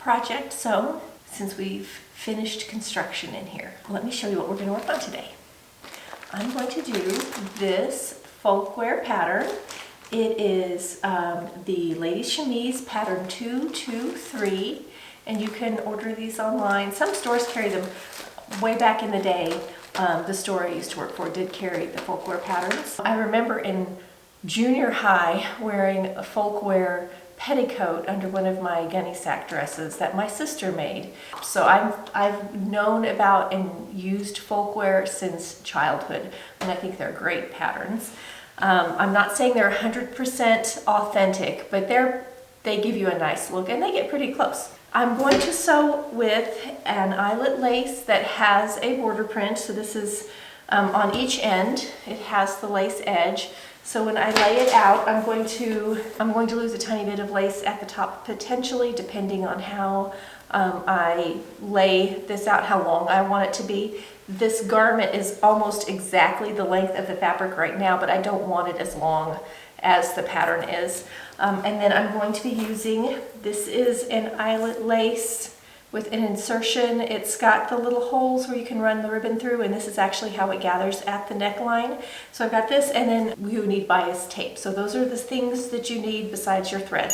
project sewn since we've finished construction in here. Let me show you what we're going to work on today. I'm going to do this Folkwear pattern. It is the Ladies Chemise pattern 223, and you can order these online. Some stores carry them. Way back in the day, the store I used to work for did carry the Folkwear patterns. I remember in junior high wearing a Folkwear petticoat under one of my gunny sack dresses that my sister made. So I've known about and used Folkwear since childhood, and I think they're great patterns. I'm not saying they're 100% authentic, but they give you a nice look and they get pretty close. I'm going to sew with an eyelet lace that has a border print. So this is on each end. It has the lace edge. So when I lay it out, I'm going to lose a tiny bit of lace at the top, potentially, depending on how I lay this out, how long I want it to be. This garment is almost exactly the length of the fabric right now, but I don't want it as long as the pattern is. And then I'm going to be using, this is an eyelet lace with an insertion. It's got the little holes where you can run the ribbon through, and this is actually how it gathers at the neckline. So I've got this, and then you need bias tape. So those are the things that you need besides your thread.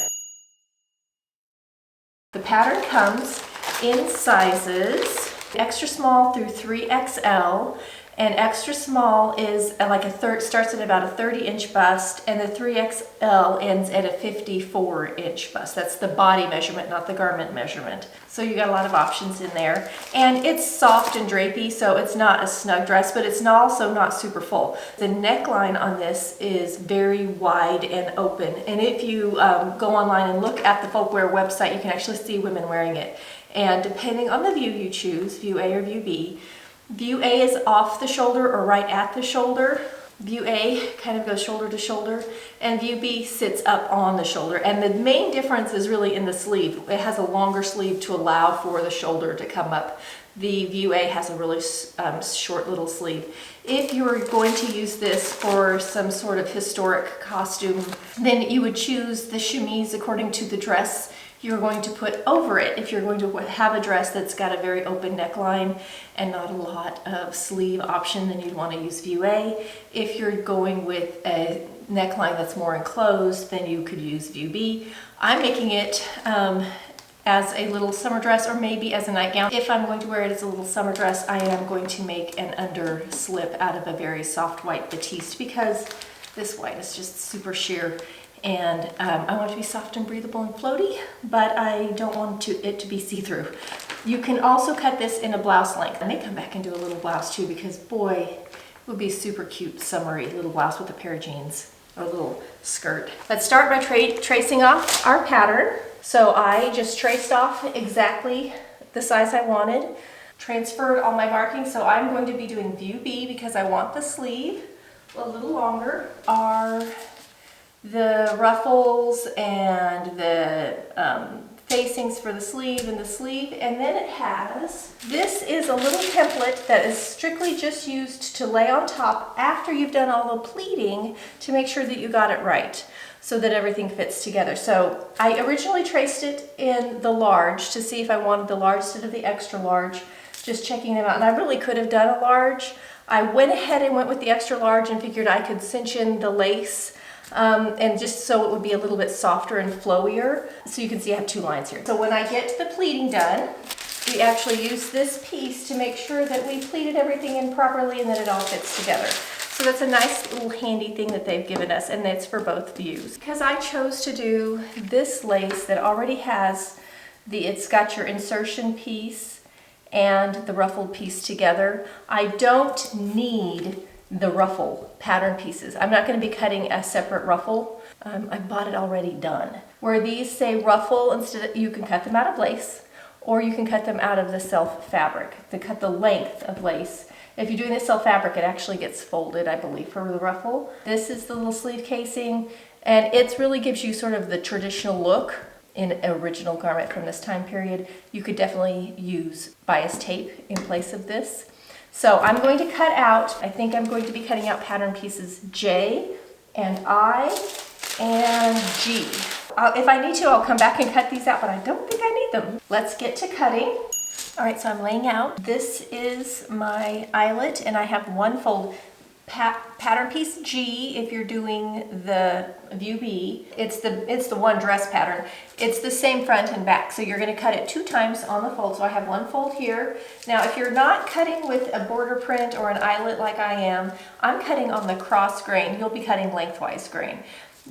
The pattern comes in sizes extra small through 3XL, and extra small is like starts at about a 30-inch bust, and the 3XL ends at a 54-inch bust. That's the body measurement, not the garment measurement. So you got a lot of options in there. And it's soft and drapey, so it's not a snug dress, but it's also not super full. The neckline on this is very wide and open. And if you go online and look at the Folkwear website, you can actually see women wearing it. And depending on the view you choose, view A or view B, view A is off the shoulder or right at the shoulder. View A kind of goes shoulder to shoulder, and view B sits up on the shoulder. And the main difference is really in the sleeve. It has a longer sleeve to allow for the shoulder to come up. The view A has a really short little sleeve. If you were going to use this for some sort of historic costume, then you would choose the chemise according to the dress you're going to put over it. If you're going to have a dress that's got a very open neckline and not a lot of sleeve option, then you'd want to use view A. If you're going with a neckline that's more enclosed, then you could use view B. I'm making it as a little summer dress, or maybe as a nightgown. If I'm going to wear it as a little summer dress, I am going to make an under slip out of a very soft white batiste, because this white is just super sheer. And I want it to be soft and breathable and floaty, but I don't want it to be see-through. You can also cut this in a blouse length. I may come back and do a little blouse too, because boy, it would be super cute, summery little blouse with a pair of jeans or a little skirt. Let's start by tracing off our pattern. So I just traced off exactly the size I wanted, transferred all my markings. So I'm going to be doing view B because I want the sleeve a little longer. The ruffles and the facings for the sleeve and the sleeve, and then it has, this is a little template that is strictly just used to lay on top after you've done all the pleating to make sure that you got it right so that everything fits together. So I originally traced it in the large to see if I wanted the large instead of the extra large, just checking them out, and I really could have done a large. I went ahead and went with the extra large and figured I could cinch in the lace and just so it would be a little bit softer and flowier. So you can see I have two lines here. So when I get the pleating done, we actually use this piece to make sure that we pleated everything in properly and that it all fits together. So that's a nice little handy thing that they've given us, and it's for both views. Because I chose to do this lace that already has it's got your insertion piece and the ruffled piece together, I don't need the ruffle pattern pieces. I'm not going to be cutting a separate ruffle. I bought it already done. Where these say ruffle, you can cut them out of lace, or you can cut them out of the self fabric. To cut the length of lace. If you're doing the self fabric, it actually gets folded, I believe, for the ruffle. This is the little sleeve casing, and it really gives you sort of the traditional look in an original garment from this time period. You could definitely use bias tape in place of this. So I'm going to cut out, I think I'm going to be cutting out pattern pieces J and I and G. if I need to, I'll come back and cut these out, but I don't think I need them. Let's get to cutting. All right, so I'm laying out. This is my eyelet, and I have one fold. Pattern piece G, if you're doing the view B, it's the one dress pattern. It's the same front and back, so you're going to cut it 2 times on the fold. So I have one fold here. Now, if you're not cutting with a border print or an eyelet like I am, I'm cutting on the cross grain. You'll be cutting lengthwise grain.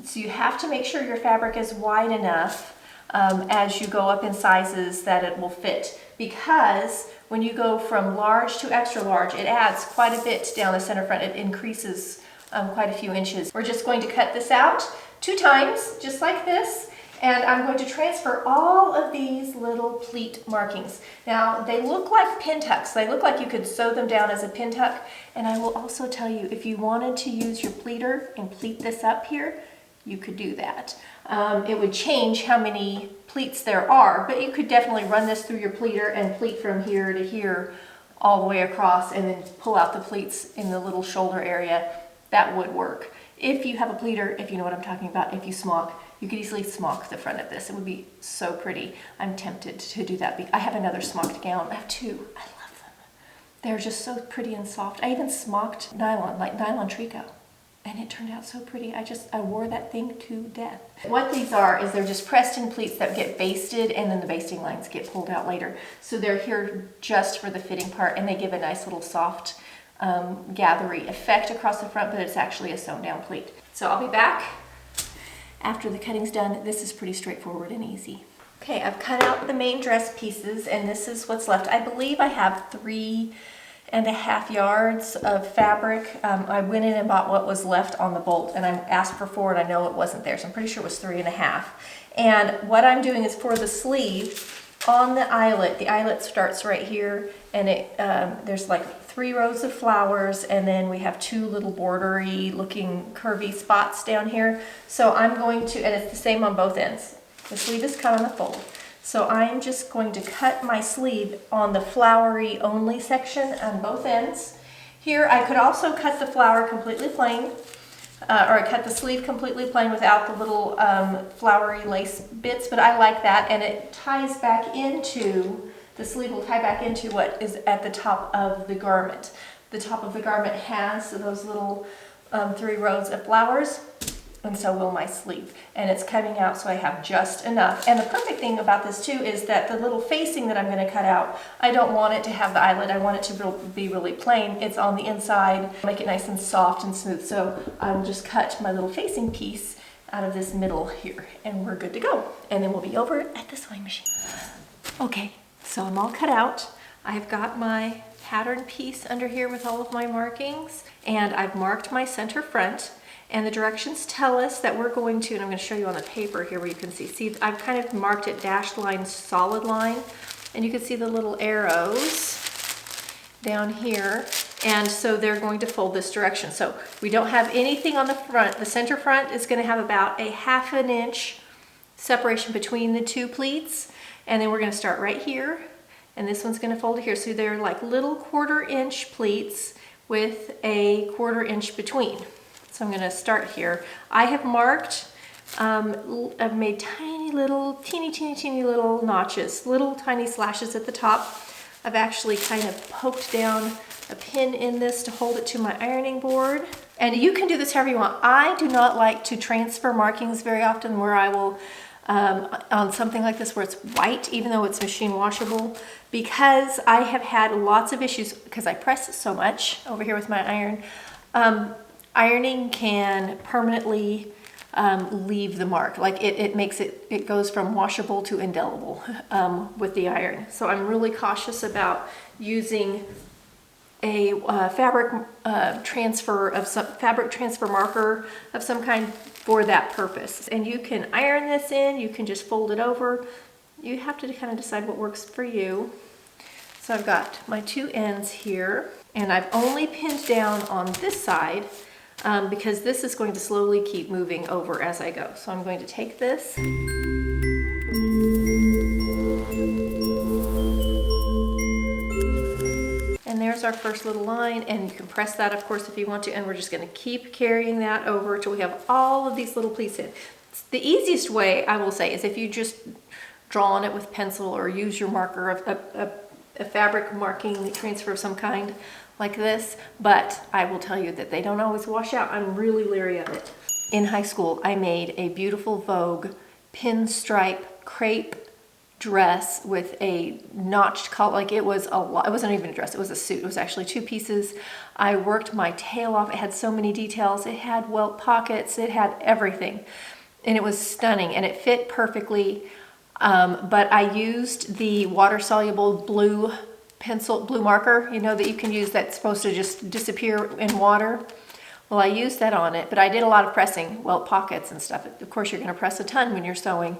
So you have to make sure your fabric is wide enough as you go up in sizes that it will fit, because when you go from large to extra large, it adds quite a bit down the center front. It increases quite a few inches. We're just going to cut this out 2 times, just like this, and I'm going to transfer all of these little pleat markings. Now, they look like pin tucks. They look like you could sew them down as a pin tuck, and I will also tell you, if you wanted to use your pleater and pleat this up here, you could do that. It would change how many pleats there are, but you could definitely run this through your pleater and pleat from here to here all the way across, and then pull out the pleats in the little shoulder area. That would work. If you have a pleater, if you know what I'm talking about, if you smock, you could easily smock the front of this. It would be so pretty. I'm tempted to do that. I have another smocked gown. I have 2. I love them. They're just so pretty and soft. I even smocked nylon, like nylon tricot. And it turned out so pretty. I wore that thing to death. What these are is they're just pressed in pleats that get basted, and then the basting lines get pulled out later. So they're here just for the fitting part, and they give a nice little soft gathery effect across the front, but it's actually a sewn down pleat. So I'll be back after the cutting's done. This is pretty straightforward and easy. Okay, I've cut out the main dress pieces, and this is what's left. I believe I have 3.5 yards of fabric. I went in and bought what was left on the bolt, and I asked for 4, and I know it wasn't there, so I'm pretty sure it was 3.5. And what I'm doing is for the sleeve on the eyelet starts right here, and there's like 3 rows of flowers, and then we have 2 little bordery looking curvy spots down here. So I'm going to, and it's the same on both ends. The sleeve is cut on the fold. So I'm just going to cut my sleeve on the flowery only section on both ends. Here I could also cut the flower completely plain, or cut the sleeve completely plain without the little flowery lace bits, but I like that, and it ties back into, the sleeve will tie back into what is at the top of the garment. The top of the garment has those little 3 rows of flowers, and so will my sleeve, and it's coming out so I have just enough. And the perfect thing about this too is that the little facing that I'm going to cut out, I don't want it to have the eyelet. I want it to be really plain. It's on the inside, make it nice and soft and smooth. So I will just cut my little facing piece out of this middle here, and we're good to go. And then we'll be over at the sewing machine. Okay, so I'm all cut out. I've got my pattern piece under here with all of my markings, and I've marked my center front. And the directions tell us that we're going to, and I'm going to show you on the paper here where you can see, I've kind of marked it dashed line, solid line, and you can see the little arrows down here, and so they're going to fold this direction. So we don't have anything on the front. The center front is going to have about a 1/2 inch separation between the 2 pleats, and then we're going to start right here, and this one's going to fold here. So they're like little 1/4 inch pleats with a 1/4 inch between. So I'm going to start here. I have marked, I've made tiny little, teeny little notches, little tiny slashes at the top. I've actually kind of poked down a pin in this to hold it to my ironing board. And you can do this however you want. I do not like to transfer markings very often, where I will, on something like this where it's white, even though it's machine washable, because I have had lots of issues because I press it so much over here with my iron. Ironing can permanently leave the mark. Like it goes from washable to indelible with the iron. So I'm really cautious about using a fabric transfer marker of some kind for that purpose. And you can iron this in, you can just fold it over. You have to kind of decide what works for you. So I've got my 2 ends here, and I've only pinned down on this side because this is going to slowly keep moving over as I go. So I'm going to take this. And there's our first little line, and you can press that of course if you want to, and we're just going to keep carrying that over till we have all of these little pleats in. The easiest way, I will say, is if you just draw on it with pencil or use your marker, a fabric marking transfer of some kind like this, but I will tell you that they don't always wash out. I'm really leery of it. In high school, I made a beautiful Vogue pinstripe crepe dress with a notched collar. Like, it was a lot. It wasn't even a dress, it was a suit. It was actually 2 pieces. I worked my tail off. It had so many details. It had welt pockets, it had everything. And it was stunning, and it fit perfectly. But I used the water-soluble blue marker, you know, that you can use that's supposed to just disappear in water. Well, I used that on it, but I did a lot of pressing, welt pockets and stuff. Of course, you're going to press a ton when you're sewing,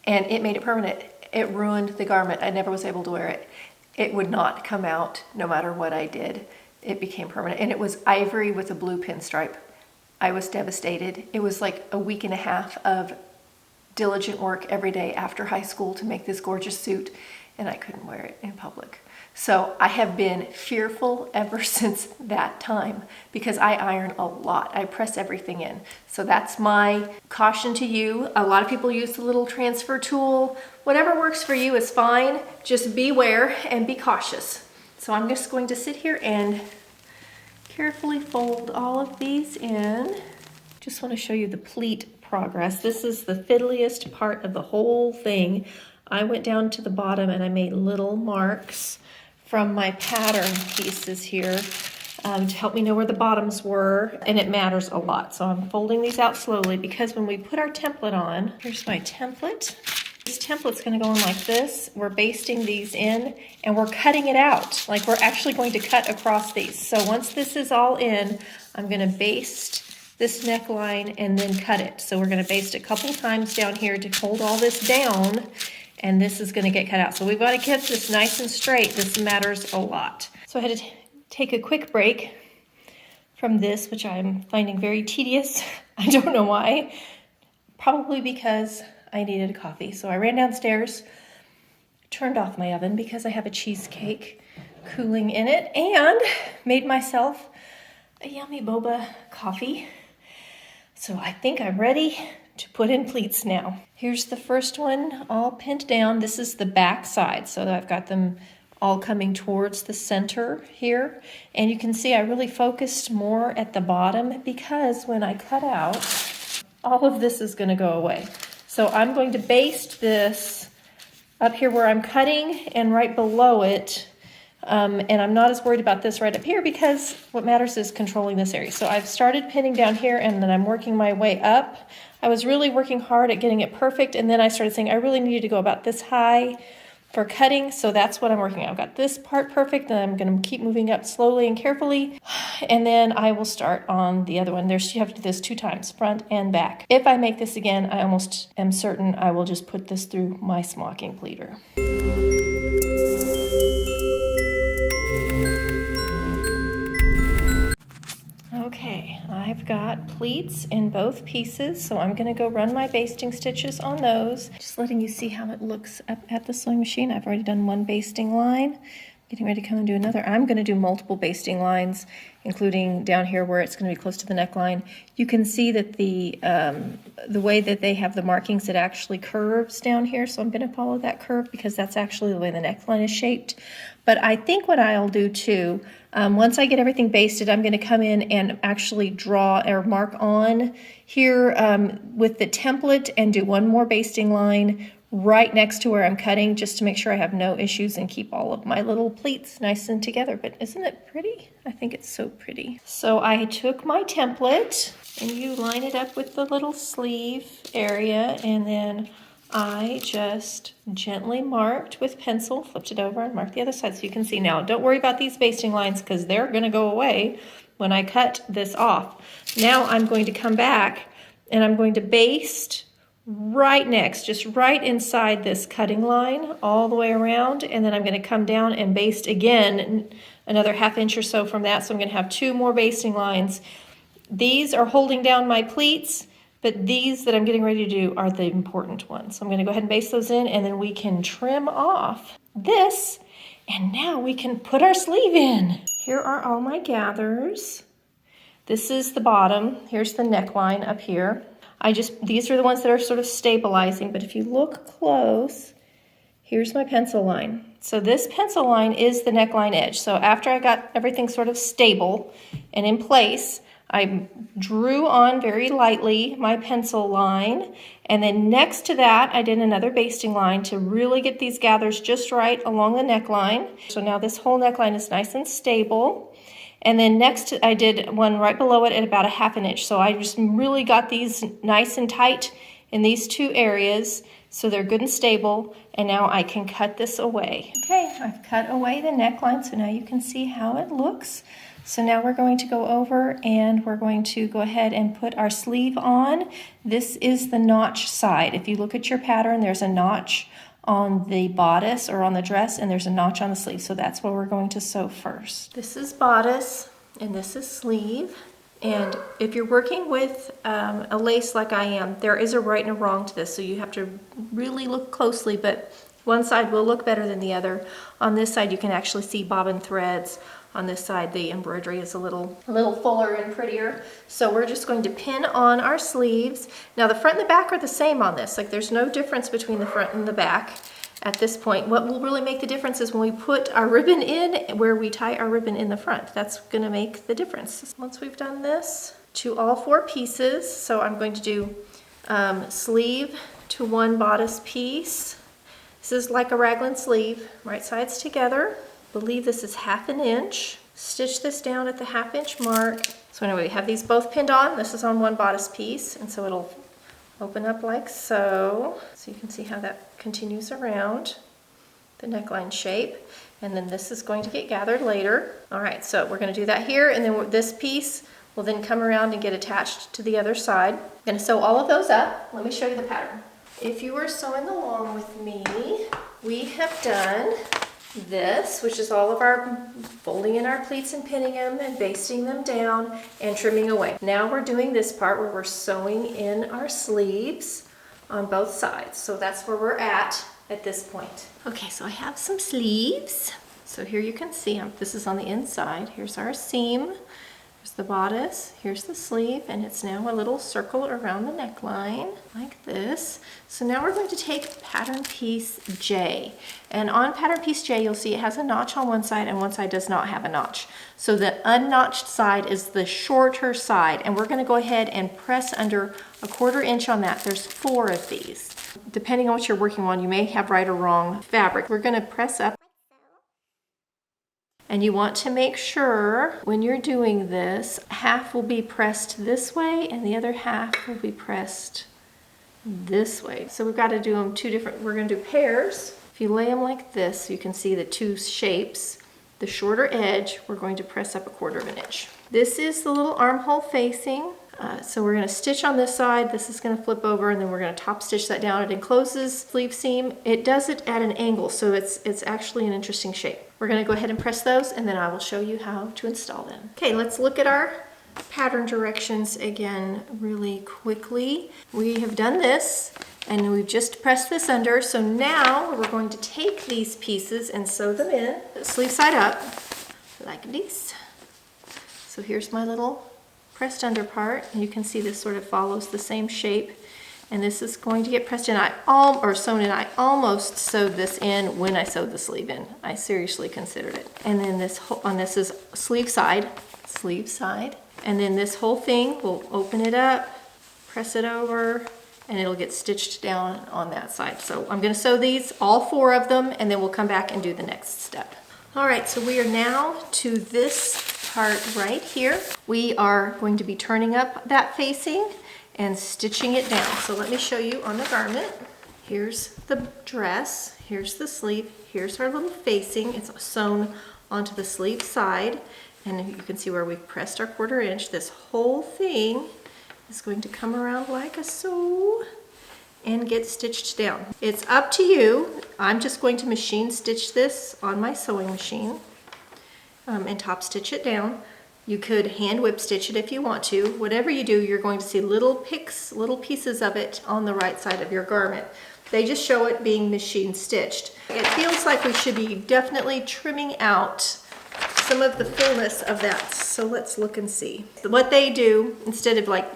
and it made it permanent. It ruined the garment. I never was able to wear it. It would not come out no matter what I did. It became permanent, and it was ivory with a blue pinstripe. I was devastated. It was like a week and a half of diligent work every day after high school to make this gorgeous suit, and I couldn't wear it in public. So I have been fearful ever since that time because I iron a lot. I press everything in. So that's my caution to you. A lot of people use the little transfer tool. Whatever works for you is fine. Just beware and be cautious. So I'm just going to sit here and carefully fold all of these in. Just want to show you the pleat progress. This is the fiddliest part of the whole thing. I went down to the bottom and I made little marks from my pattern pieces here to help me know where the bottoms were, and it matters a lot. So I'm folding these out slowly because when we put our template on, here's my template. This template's gonna go on like this. We're basting these in and we're cutting it out. Like, we're actually going to cut across these. So once this is all in, I'm gonna baste this neckline and then cut it. So we're gonna baste a couple times down here to hold all this down, and this is gonna get cut out. So we've got to keep this nice and straight. This matters a lot. So I had to take a quick break from this, which I'm finding very tedious. I don't know why. Probably because I needed a coffee. So I ran downstairs, turned off my oven because I have a cheesecake cooling in it, and made myself a yummy boba coffee. So I think I'm ready to put in pleats now. Here's the first one all pinned down. This is the back side, so I've got them all coming towards the center here. And you can see I really focused more at the bottom because when I cut out, all of this is gonna go away. So I'm going to baste this up here where I'm cutting and right below it. And I'm not as worried about this right up here because what matters is controlling this area. So I've started pinning down here and then I'm working my way up. I was really working hard at getting it perfect, and then I started saying I really needed to go about this high for cutting, so that's what I'm working on. I've got this part perfect, and I'm going to keep moving up slowly and carefully, and then I will start on the other one. You have to do this 2 times, front and back. If I make this again, I almost am certain I will just put this through my smocking pleater. Okay, I've got pleats in both pieces, so I'm going to go run my basting stitches on those. Just letting you see how it looks up at the sewing machine. I've already done 1 basting line. Getting ready to come and do another. I'm going to do multiple basting lines, including down here where it's going to be close to the neckline. You can see that the way that they have the markings, it actually curves down here, so I'm going to follow that curve because that's actually the way the neckline is shaped. But I think what I'll do too, once I get everything basted, I'm going to come in and actually draw or mark on here with the template and do 1 more basting line right next to where I'm cutting, just to make sure I have no issues and keep all of my little pleats nice and together. But isn't it pretty? I think it's so pretty. So I took my template and you line it up with the little sleeve area, and then I just gently marked with pencil, flipped it over and marked the other side so you can see. Now, don't worry about these basting lines because they're going to go away when I cut this off. Now I'm going to come back and I'm going to baste right next, just right inside this cutting line all the way around, and then I'm going to come down and baste again another 1/2 inch or so from that. So I'm going to have 2 more basting lines. These are holding down my pleats, but these that I'm getting ready to do are the important ones. So I'm going to go ahead and baste those in, and then we can trim off this, and now we can put our sleeve in. Here are all my gathers. This is the bottom. Here's the neckline up here. These are the ones that are sort of stabilizing, but if you look close, here's my pencil line. So this pencil line is the neckline edge. So after I got everything sort of stable and in place, I drew on very lightly my pencil line, and then next to that I did another basting line to really get these gathers just right along the neckline. So now this whole neckline is nice and stable. And then next I did one right below it at about a 1/2 inch. So I just really got these nice and tight in these two areas so they're good and stable. And now I can cut this away. Okay, I've cut away the neckline, so now you can see how it looks. So now we're going to go over and we're going to go ahead and put our sleeve on. This is the notch side. If you look at your pattern, there's a notch on the bodice or on the dress, and there's a notch on the sleeve. So that's what we're going to sew first. This is bodice and this is sleeve. And if you're working with a lace like I am, there is a right and a wrong to this. So you have to really look closely, but one side will look better than the other. On this side, you can actually see bobbin threads. On this side, the embroidery is a little fuller and prettier. So we're just going to pin on our sleeves. Now the front and the back are the same on this. Like there's no difference between the front and the back at this point. What will really make the difference is when we put our ribbon in, where we tie our ribbon in the front. That's gonna make the difference. Once we've done this to all 4 pieces, so I'm going to do sleeve to 1 bodice piece. This is like a raglan sleeve, right sides together. Believe this is 1/2 inch. Stitch this down at the 1/2 inch mark. So anyway, we have these both pinned on. This is on 1 bodice piece, and so it'll open up like so. So you can see how that continues around the neckline shape. And then this is going to get gathered later. All right, so we're gonna do that here, and then this piece will then come around and get attached to the other side. I'm gonna sew all of those up. Let me show you the pattern. If you were sewing along with me, we have done this, which is all of our folding in our pleats and pinning them and basting them down and trimming away. Now we're doing this part where we're sewing in our sleeves on both sides. So that's where we're at this point. Okay, so I have some sleeves. So here you can see this is on the inside. Here's our seam. Here's the bodice, here's the sleeve, and it's now a little circle around the neckline, like this. So now we're going to take pattern piece J. And on pattern piece J, you'll see it has a notch on one side and one side does not have a notch. So the unnotched side is the shorter side, and we're gonna go ahead and press under a 1/4 inch on that. There's 4 of these. Depending on what you're working on, you may have right or wrong fabric. We're gonna press up. And you want to make sure when you're doing this, half will be pressed this way and the other half will be pressed this way. So we've got to do them 2 different, we're going to do pairs. If you lay them like this, you can see the 2 shapes. The shorter edge, we're going to press up a 1/4 inch. This is the little armhole facing. So we're going to stitch on this side, this is going to flip over, and then we're going to top stitch that down. It encloses sleeve seam. It does it at an angle, so it's actually an interesting shape. We're going to go ahead and press those, and then I will show you how to install them. Okay, let's look at our pattern directions again really quickly. We have done this, and we've just pressed this under, so now we're going to take these pieces and sew them in, sleeve side up, like this. So here's my little pressed under part, and you can see this sort of follows the same shape, and this is going to get pressed in. Sewn in. I almost sewed this in when I sewed the sleeve in. I seriously considered it. And then this is sleeve side, and then this whole thing, we'll open it up, press it over, and it'll get stitched down on that side. So I'm going to sew these, all 4 of them, and then we'll come back and do the next step. All right, so we are now to this part right here. We are going to be turning up that facing and stitching it down. So let me show you on the garment. Here's the dress, here's the sleeve, here's our little facing. It's sewn onto the sleeve side, and you can see where we've pressed our 1/4 inch. This whole thing is going to come around like so and get stitched down. It's up to you. I'm just going to machine stitch this on my sewing machine and top stitch it down. You could hand whip stitch it if you want to. Whatever you do, you're going to see little pieces of it on the right side of your garment. They just show it being machine stitched. It feels like we should be definitely trimming out some of the fullness of that. So let's look and see. What they do, instead of like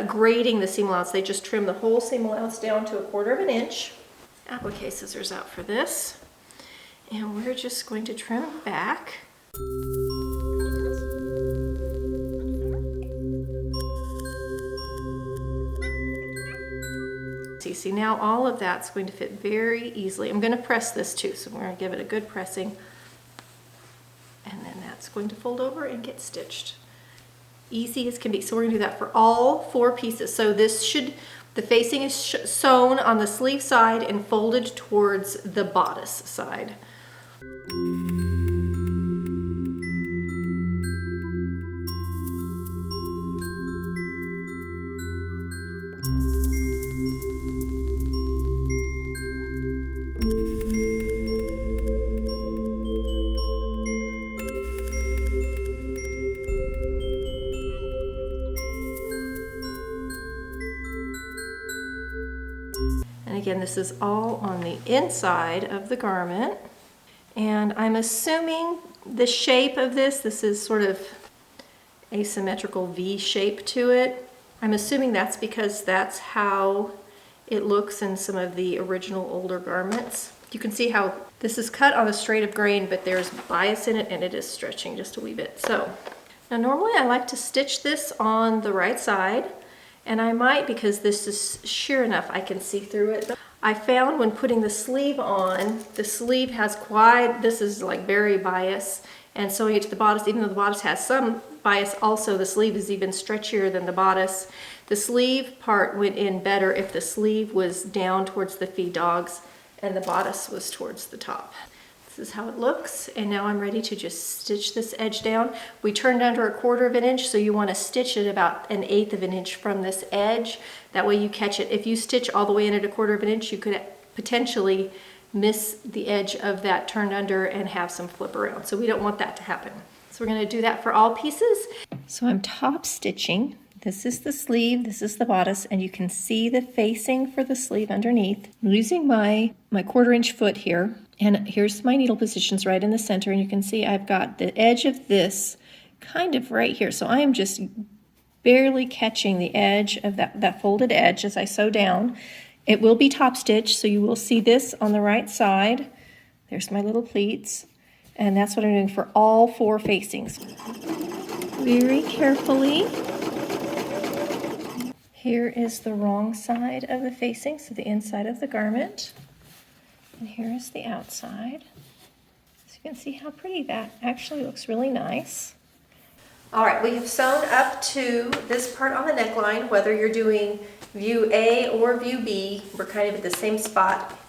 grading the seam allowance. They just trim the whole seam allowance down to 1/4 inch. Applique scissors out for this. And we're just going to trim back. See, now all of that's going to fit very easily. I'm going to press this too, so we're going to give it a good pressing. And then that's going to fold over and get stitched. Easy as can be. So we're going to do that for all 4 pieces. So the facing is sewn on the sleeve side and folded towards the bodice side. And again, this is all on the inside of the garment. And I'm assuming the shape of this is sort of asymmetrical V shape to it. I'm assuming that's because that's how it looks in some of the original older garments. You can see how this is cut on a straight of grain, but there's bias in it and it is stretching just a wee bit. So now normally I like to stitch this on the right side. And I might, because this is sheer enough, I can see through it. I found when putting the sleeve on, the sleeve has this is like very bias. And sewing it to the bodice, even though the bodice has some bias, also the sleeve is even stretchier than the bodice. The sleeve part went in better if the sleeve was down towards the feed dogs and the bodice was towards the top. This is how it looks, and now I'm ready to just stitch this edge down. We turned under 1/4 inch, so you want to stitch it about 1/8 inch from this edge. That way you catch it. If you stitch all the way in at 1/4 inch, you could potentially miss the edge of that turned under and have some flip around. So we don't want that to happen. So we're going to do that for all pieces. So I'm top stitching. This is the sleeve, this is the bodice, and you can see the facing for the sleeve underneath. I'm using my 1/4 inch foot here, and here's my needle positions right in the center, and you can see I've got the edge of this kind of right here. So I am just barely catching the edge of that folded edge as I sew down. It will be top stitched, so you will see this on the right side. There's my little pleats, and that's what I'm doing for all 4 facings. Very carefully. Here is the wrong side of the facing, so the inside of the garment. And here is the outside. So you can see how pretty that actually looks really nice. All right, we have sewn up to this part on the neckline, whether you're doing view A or view B. We're kind of at the same spot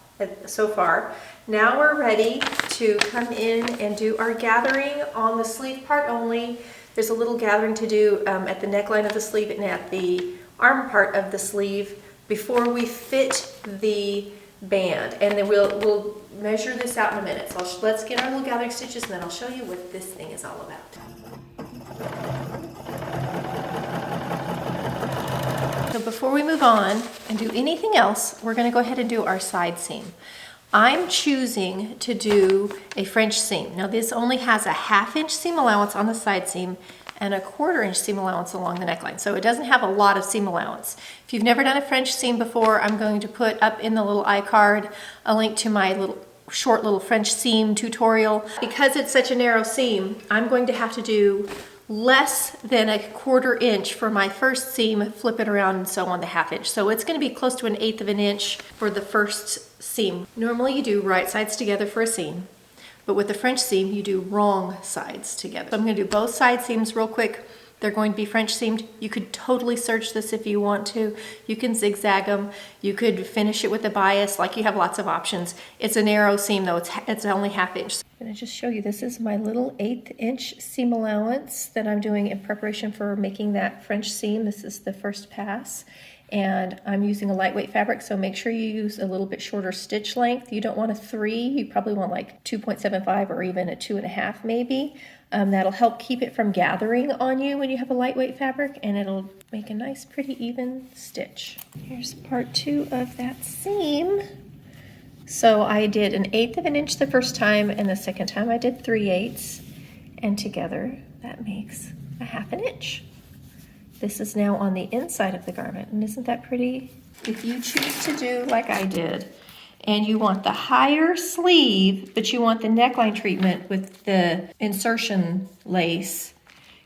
so far. Now we're ready to come in and do our gathering on the sleeve part only. There's a little gathering to do at the neckline of the sleeve and at the arm part of the sleeve before we fit the band, and then we'll measure this out in a minute. So let's get our little gathering stitches, and then I'll show you what this thing is all about. So before we move on and do anything else, we're going to go ahead and do our side seam. I'm choosing to do a French seam. Now this only has a 1/2 inch seam allowance on the side seam and a 1/4 inch seam allowance along the neckline. So it doesn't have a lot of seam allowance. If you've never done a French seam before, I'm going to put up in the little iCard a link to my short little French seam tutorial. Because it's such a narrow seam, I'm going to have to do less than a 1/4 inch for my first seam, flip it around and sew on the 1/2 inch. So it's going to be close to 1/8 inch for the first seam. Normally you do right sides together for a seam, but with the French seam you do wrong sides together. So I'm going to do both side seams real quick. They're going to be French seamed. You could totally serge this if you want to. You can zigzag them. You could finish it with a bias, like you have lots of options. It's a narrow seam though, it's only 1/2 inch. I'm going to just show you, this is my little 1/8 inch seam allowance that I'm doing in preparation for making that French seam. This is the first pass. And I'm using a lightweight fabric, so make sure you use a little bit shorter stitch length. You don't want a 3, you probably want like 2.75 or even a 2.5 maybe. That'll help keep it from gathering on you when you have a lightweight fabric, and it'll make a nice pretty even stitch. Here's part 2 of that seam. So I did 1/8 inch the first time, and the second time I did 3/8, and together that makes a 1/2 inch. This is now on the inside of the garment, and isn't that pretty? If you choose to do like I did, and you want the higher sleeve, but you want the neckline treatment with the insertion lace,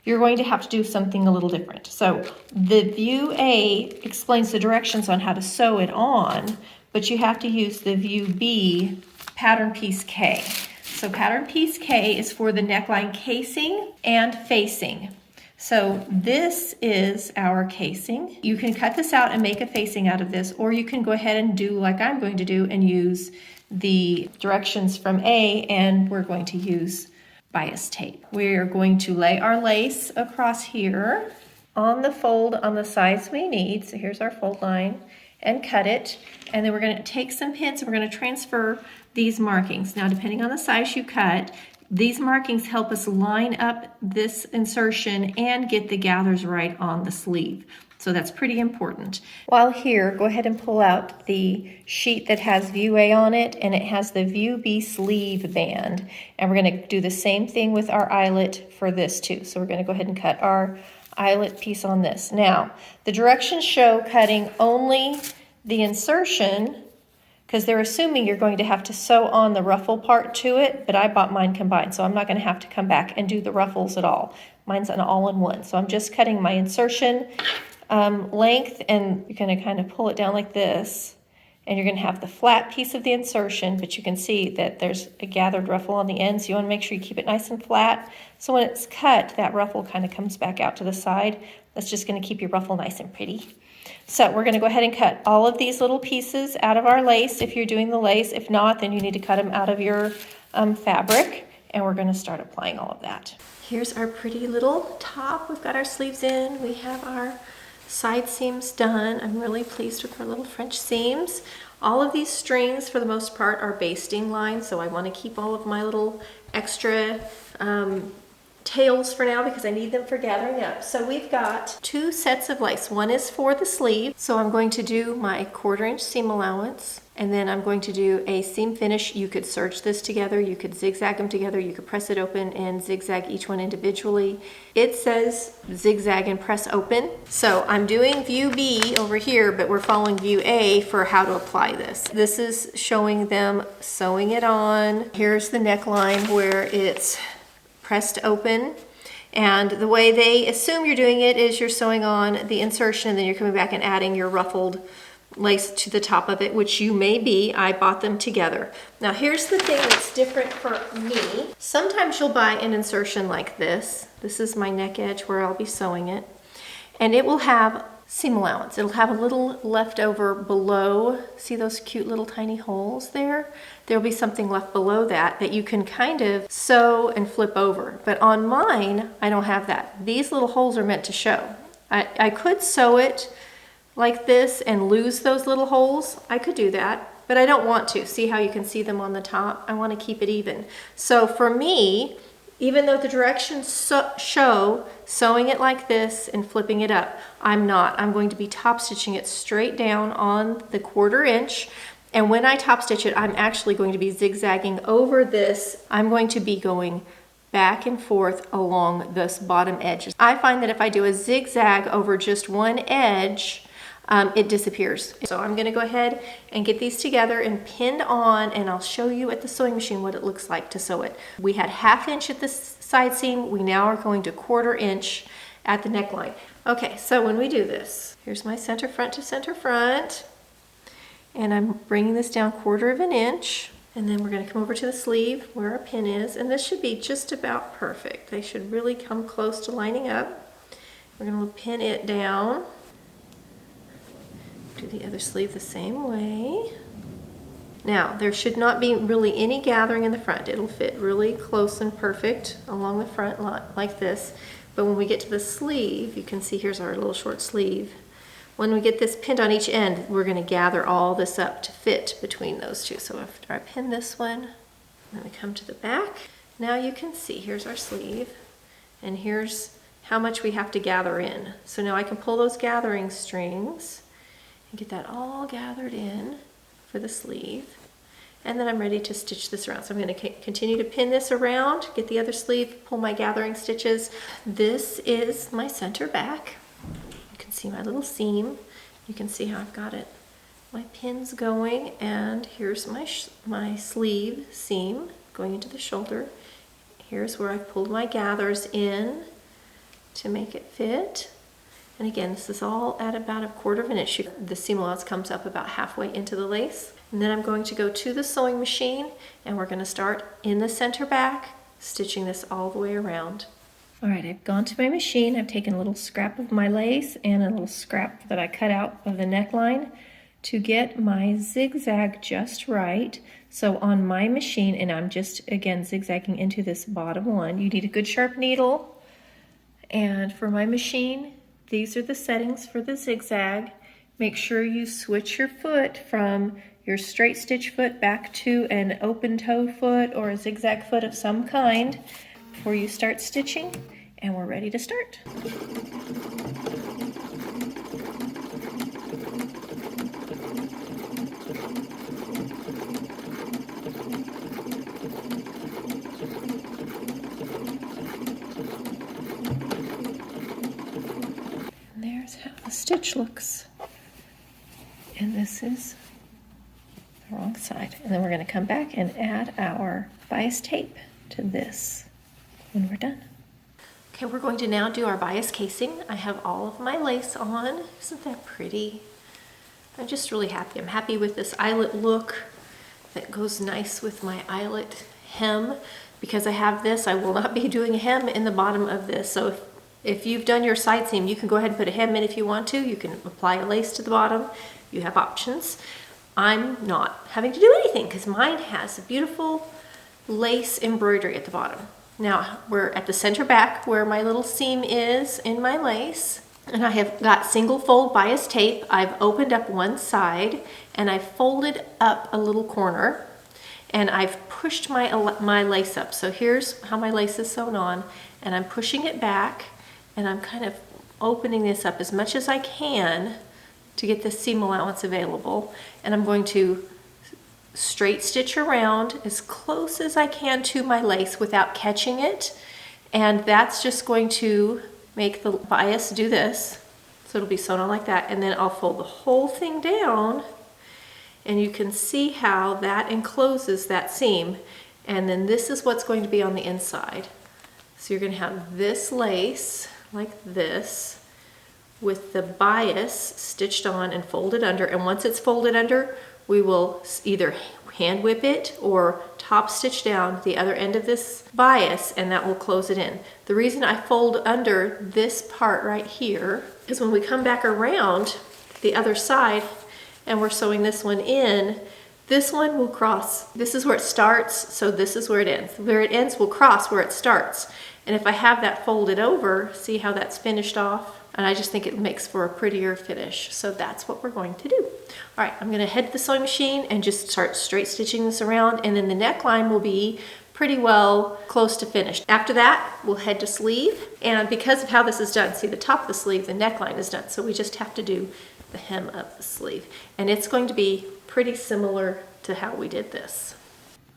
you're going to have to do something a little different. So the view A explains the directions on how to sew it on, but you have to use the view B pattern piece K. So pattern piece K is for the neckline casing and facing. So this is our casing. You can cut this out and make a facing out of this, or you can go ahead and do like I'm going to do and use the directions from A, and we're going to use bias tape. We're going to lay our lace across here on the fold on the size we need. So here's our fold line, and cut it. And then we're going to take some pins and we're going to transfer these markings. Now, depending on the size you cut, these markings help us line up this insertion and get the gathers right on the sleeve. So that's pretty important. While here, go ahead and pull out the sheet that has view A on it, and it has the view B sleeve band. And we're going to do the same thing with our eyelet for this too. So we're going to go ahead and cut our eyelet piece on this. Now, the directions show cutting only the insertion, because they're assuming you're going to have to sew on the ruffle part to it, but I bought mine combined, so I'm not going to have to come back and do the ruffles at all. Mine's an all-in-one, so I'm just cutting my insertion length, and you're going to kind of pull it down like this, and you're going to have the flat piece of the insertion, but you can see that there's a gathered ruffle on the end, so you want to make sure you keep it nice and flat, so when it's cut, that ruffle kind of comes back out to the side. That's just going to keep your ruffle nice and pretty. So we're going to go ahead and cut all of these little pieces out of our lace if you're doing the lace. If not, then you need to cut them out of your fabric, and we're going to start applying all of that. Here's our pretty little top. We've got our sleeves in. We have our side seams done. I'm really pleased with our little French seams. All of these strings, for the most part, are basting lines, so I want to keep all of my little extra tails for now because I need them for gathering up. So we've got two sets of lace. One is for the sleeve, so I'm going to do my 1/4 inch seam allowance, and then I'm going to do a seam finish. You could serge this together, you could zigzag them together, you could press it open and zigzag each one individually. It says zigzag and press open. So I'm doing view B over here, but we're following view A for how to apply this. This is showing them sewing it on. Here's the neckline where it's pressed open, and the way they assume you're doing it is you're sewing on the insertion and then you're coming back and adding your ruffled lace to the top of it, which you may be. I bought them together. Now here's the thing that's different for me. Sometimes you'll buy an insertion like this. This is my neck edge where I'll be sewing it, and it will have seam allowance. It'll have a little left over below. See those cute little tiny holes there? There'll be something left below that that you can kind of sew and flip over. But on mine, I don't have that. These little holes are meant to show. I could sew it like this and lose those little holes. I could do that, but I don't want to. See how you can see them on the top? I want to keep it even. So for me, even though the directions show sewing it like this and flipping it up, I'm not. I'm going to be top stitching it straight down on the 1/4 inch. And when I top stitch it, I'm actually going to be zigzagging over this. I'm going to be going back and forth along this bottom edge. I find that if I do a zigzag over just one edge, it disappears. So I'm gonna go ahead and get these together and pinned on, and I'll show you at the sewing machine what it looks like to sew it. We had 1/2 inch at the side seam. We now are going to 1/4 inch at the neckline. Okay, so when we do this, here's my center front to center front, and I'm bringing this down 1/4 inch, and then we're gonna come over to the sleeve where our pin is, and this should be just about perfect. They should really come close to lining up. We're gonna pin it down. Do the other sleeve the same way. Now, there should not be really any gathering in the front. It'll fit really close and perfect along the front like this. But when we get to the sleeve, you can see here's our little short sleeve. When we get this pinned on each end, we're gonna gather all this up to fit between those two. So after I pin this one, then we come to the back. Now you can see, here's our sleeve, and here's how much we have to gather in. So now I can pull those gathering strings and get that all gathered in for the sleeve. And then I'm ready to stitch this around. So I'm going to continue to pin this around, get the other sleeve, pull my gathering stitches. This is my center back. can see my little seam. You can see how I've got it, my pins going, and here's my sleeve seam going into the shoulder. Here's where I pulled my gathers in to make it fit. And again, this is all at about 1/4 of an inch. The seam allowance comes up about halfway into the lace. And then I'm going to go to the sewing machine, and we're going to start in the center back, stitching this all the way around. All right, I've gone to my machine. I've taken a little scrap of my lace and a little scrap that I cut out of the neckline to get my zigzag just right. So on my machine, and I'm just, again, zigzagging into this bottom one, you need a good sharp needle. And for my machine, these are the settings for the zigzag. Make sure you switch your foot from your straight stitch foot back to an open toe foot or a zigzag foot of some kind before you start stitching, and we're ready to start. And there's how the stitch looks. And this is the wrong side. And then we're going to come back and add our bias tape to this when we're done. Okay, we're going to now do our bias casing. I have all of my lace on. Isn't that pretty? I'm just really happy. I'm happy with this eyelet look that goes nice with my eyelet hem. Because I have this, I will not be doing a hem in the bottom of this. So if you've done your side seam, you can go ahead and put a hem in if you want to. You can apply a lace to the bottom. You have options. I'm not having to do anything because mine has a beautiful lace embroidery at the bottom. Now we're at the center back where my little seam is in my lace, and I have got single fold bias tape. I've opened up one side and I've folded up a little corner, and I've pushed my lace up. So here's how my lace is sewn on, and I'm pushing it back, and I'm kind of opening this up as much as I can to get the seam allowance available. And I'm going to straight stitch around as close as I can to my lace without catching it. And that's just going to make the bias do this. So it'll be sewn on like that. And then I'll fold the whole thing down, and you can see how that encloses that seam. And then this is what's going to be on the inside. So you're going to have this lace like this, with the bias stitched on and folded under. And once it's folded under, we will either hand whip it or top stitch down the other end of this bias, and that will close it in. The reason I fold under this part right here is when we come back around the other side and we're sewing this one in, this one will cross. This is where it starts, so this is where it ends. Where it ends will cross where it starts. And if I have that folded over, see how that's finished off? And I just think it makes for a prettier finish. So that's what we're going to do. All right, I'm gonna head to the sewing machine and just start straight stitching this around, and then the neckline will be pretty well close to finished. After that, we'll head to sleeve. And because of how this is done, see the top of the sleeve, the neckline is done. So we just have to do the hem of the sleeve. And it's going to be pretty similar to how we did this.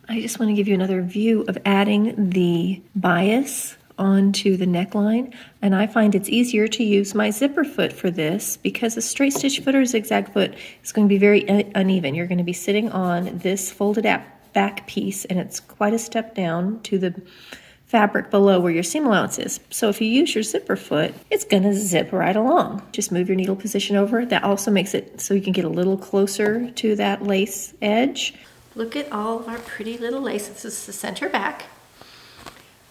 I just want to give you another view of adding the bias onto the neckline, and I find it's easier to use my zipper foot for this because a straight stitch foot or zigzag foot is going to be very uneven. You're going to be sitting on this folded back piece, and it's quite a step down to the fabric below where your seam allowance is. So if you use your zipper foot, it's going to zip right along. Just move your needle position over. That also makes it so you can get a little closer to that lace edge. Look at all of our pretty little lace. This is the center back.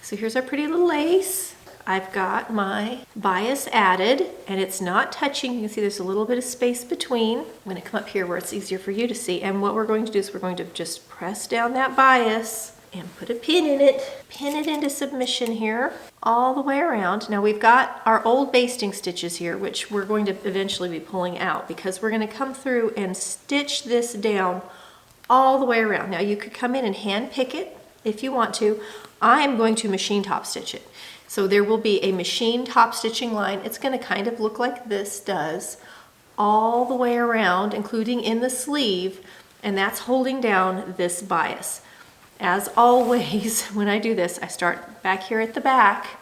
So here's our pretty little lace. I've got my bias added, and it's not touching. You can see there's a little bit of space between. I'm going to come up here where it's easier for you to see. And what we're going to do is we're going to just press down that bias and put a pin in it. Pin it into submission here all the way around. Now we've got our old basting stitches here, which we're going to eventually be pulling out because we're going to come through and stitch this down all the way around. Now you could come in and hand pick it if you want to. I am going to machine top stitch it. So there will be a machine top stitching line. It's going to kind of look like this does all the way around, including in the sleeve, and that's holding down this bias. As always, when I do this, I start back here at the back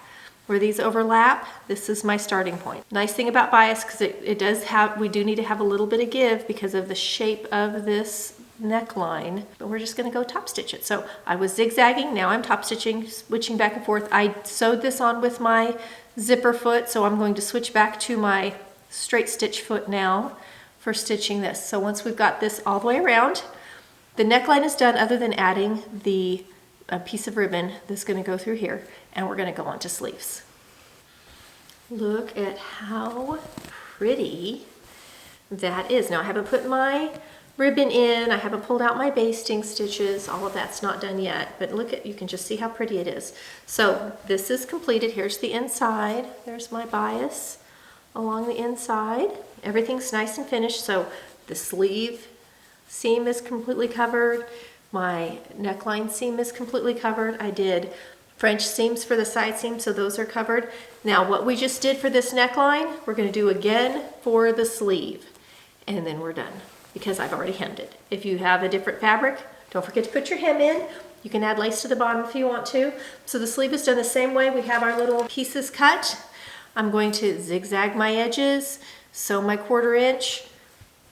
where these overlap, this is my starting point. Nice thing about bias, because it does have, we do need to have a little bit of give because of the shape of this neckline, but we're just gonna go top stitch it. So I was zigzagging, now I'm top stitching, switching back and forth. I sewed this on with my zipper foot, so I'm going to switch back to my straight stitch foot now for stitching this. So once we've got this all the way around, the neckline is done other than adding the piece of ribbon that's gonna go through here, and we're gonna go on to sleeves. Look at how pretty that is. Now I haven't put my ribbon in, I haven't pulled out my basting stitches, all of that's not done yet, but look at, you can just see how pretty it is. So this is completed. Here's the inside, there's my bias along the inside. Everything's nice and finished. So the sleeve seam is completely covered, my neckline seam is completely covered. I did French seams for the side seam, so those are covered. Now what we just did for this neckline, we're gonna do again for the sleeve, and then we're done, because I've already hemmed it. If you have a different fabric, don't forget to put your hem in. You can add lace to the bottom if you want to. So the sleeve is done the same way. We have our little pieces cut. I'm going to zigzag my edges, sew my 1/4 inch,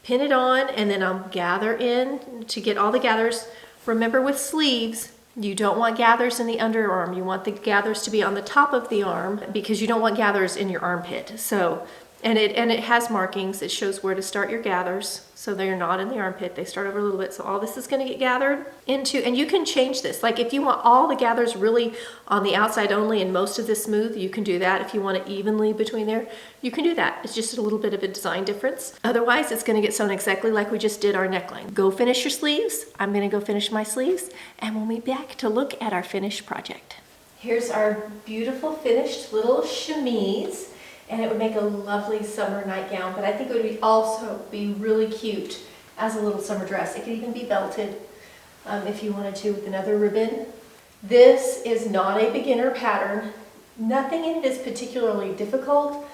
pin it on, and then I'll gather in to get all the gathers. Remember with sleeves, you don't want gathers in the underarm. You want the gathers to be on the top of the arm because you don't want gathers in your armpit. So, and it has markings. It shows where to start your gathers. So they're not in the armpit. They start over a little bit. So all this is going to get gathered into, and you can change this. Like if you want all the gathers really on the outside only and most of this smooth, you can do that. If you want it evenly between there, you can do that. It's just a little bit of a design difference. Otherwise, it's going to get sewn exactly like we just did our neckline. Go finish your sleeves. I'm going to go finish my sleeves, and we'll be back to look at our finished project. Here's our beautiful finished little chemise. And it would make a lovely summer nightgown, but I think it would also be really cute as a little summer dress. It could even be belted if you wanted to with another ribbon. This is not a beginner pattern. Nothing in it is particularly difficult.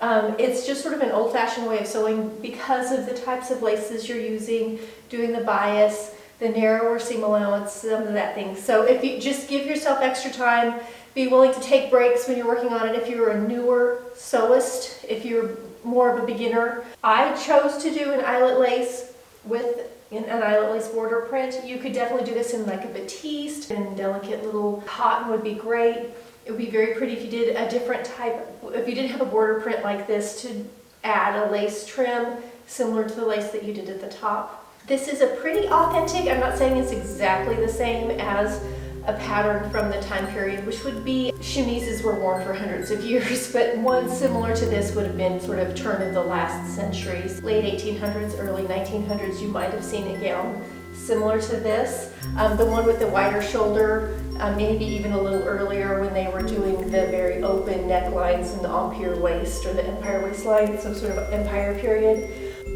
It's just sort of an old-fashioned way of sewing because of the types of laces you're using, doing the bias, the narrower seam allowance, some of that thing. So if you just give yourself extra time, be willing to take breaks when you're working on it if you're a newer sewist, if you're more of a beginner. I chose to do an eyelet lace with an eyelet lace border print. You could definitely do this in like a batiste, and delicate little cotton would be great. It would be very pretty if you did a different type, if you didn't have a border print like this, to add a lace trim similar to the lace that you did at the top. This is a pretty authentic, I'm not saying it's exactly the same as a pattern from the time period, which would be, chemises were worn for hundreds of years, but one similar to this would have been sort of turn of the last centuries. Late 1800s, early 1900s, you might have seen a gown similar to this. The one with the wider shoulder, maybe even a little earlier when they were doing the very open necklines and the empire waist or the empire waistline, some sort of empire period.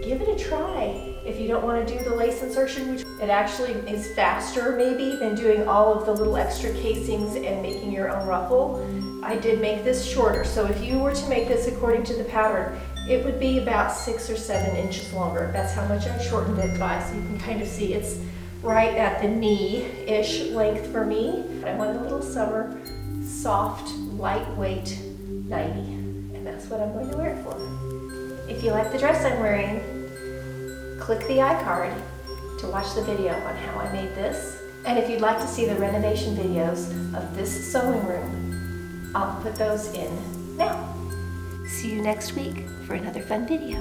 Give it a try. If you don't want to do the lace insertion, which it actually is faster maybe than doing all of the little extra casings and making your own ruffle. I did make this shorter, so if you were to make this according to the pattern, it would be about 6 or 7 inches longer. That's how much I shortened it by, so you can kind of see it's right at the knee-ish length for me. I want a little summer, soft, lightweight nightie, and that's what I'm going to wear it for. If you like the dress I'm wearing, click the iCard to watch the video on how I made this. And if you'd like to see the renovation videos of this sewing room, I'll put those in now. See you next week for another fun video.